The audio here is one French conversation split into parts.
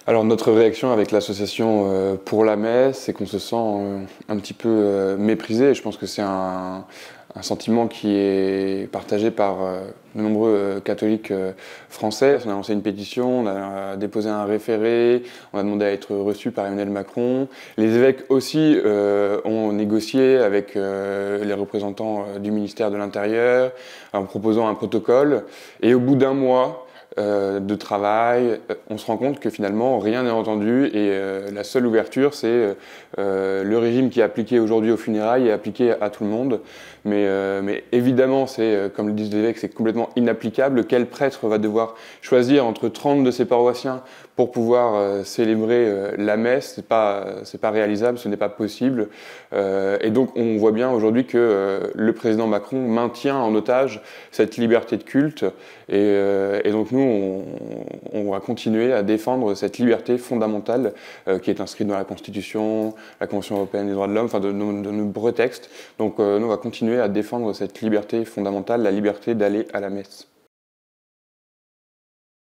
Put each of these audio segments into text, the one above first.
Alors notre réaction avec l'association pour la messe, c'est qu'on se sent un petit peu méprisé. Je pense que c'est un sentiment qui est partagé par de nombreux catholiques français. On a lancé une pétition, on a déposé un référé, on a demandé à être reçu par Emmanuel Macron. Les évêques aussi ont négocié avec les représentants du ministère de l'Intérieur en proposant un protocole. Et au bout d'un mois de travail, on se rend compte que finalement rien n'est entendu et la seule ouverture c'est le régime qui est appliqué aujourd'hui aux funérailles est appliqué à tout le monde. Mais évidemment, comme le disent les évêques, c'est complètement inapplicable. Quel prêtre va devoir choisir entre 30 de ses paroissiens pour pouvoir célébrer la messe? C'est pas réalisable, ce n'est pas possible. Et donc on voit bien aujourd'hui que le président Macron maintient en otage cette liberté de culte. Et donc nous, on va continuer à défendre cette liberté fondamentale qui est inscrite dans la Constitution, la Convention européenne des droits de l'homme, enfin de nombreux textes. Donc nous, on va continuer à défendre cette liberté fondamentale, la liberté d'aller à la messe.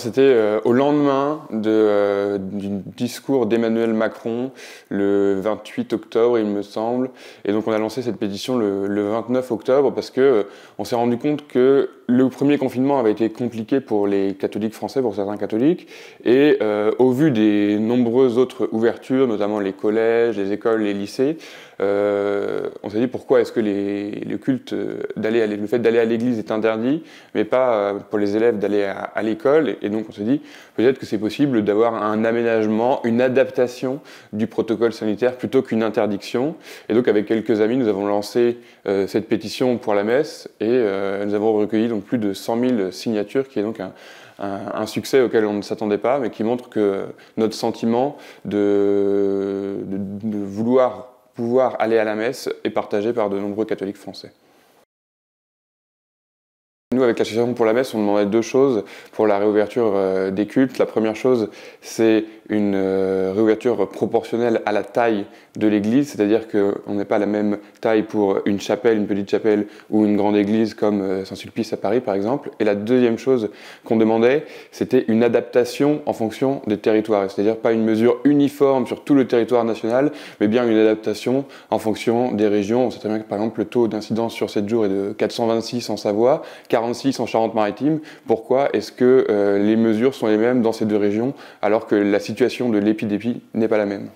C'était au lendemain du discours d'Emmanuel Macron, le 28 octobre, il me semble. Et donc on a lancé cette pétition le 29 octobre parce que on s'est rendu compte que le premier confinement avait été compliqué pour les catholiques français, pour certains catholiques. Et au vu des nombreuses autres ouvertures, notamment les collèges, les écoles, les lycées, on s'est dit pourquoi est-ce que le culte le fait d'aller à l'église est interdit, mais pas pour les élèves d'aller à l'école. Et donc on s'est dit peut-être que c'est possible d'avoir un aménagement, une adaptation du protocole sanitaire plutôt qu'une interdiction. Et donc avec quelques amis, nous avons lancé cette pétition pour la messe et nous avons recueilli donc plus de 100 000 signatures, qui est donc un succès auquel on ne s'attendait pas, mais qui montre que notre sentiment de vouloir pouvoir aller à la messe est partagé par de nombreux catholiques français. Nous, avec l'association pour la messe, on demandait deux choses pour la réouverture des cultes. La première chose, c'est une réouverture proportionnelle à la taille de l'église, c'est-à-dire qu'on n'est pas la même taille pour une chapelle, une petite chapelle ou une grande église comme Saint-Sulpice à Paris par exemple. Et la deuxième chose qu'on demandait, c'était une adaptation en fonction des territoires, c'est-à-dire pas une mesure uniforme sur tout le territoire national, mais bien une adaptation en fonction des régions. On sait très bien que par exemple le taux d'incidence sur 7 jours est de 426 en Savoie, 46 en Charente-Maritime. Pourquoi est-ce que les mesures sont les mêmes dans ces deux régions alors que la situation de l'épidémie n'est pas la même ?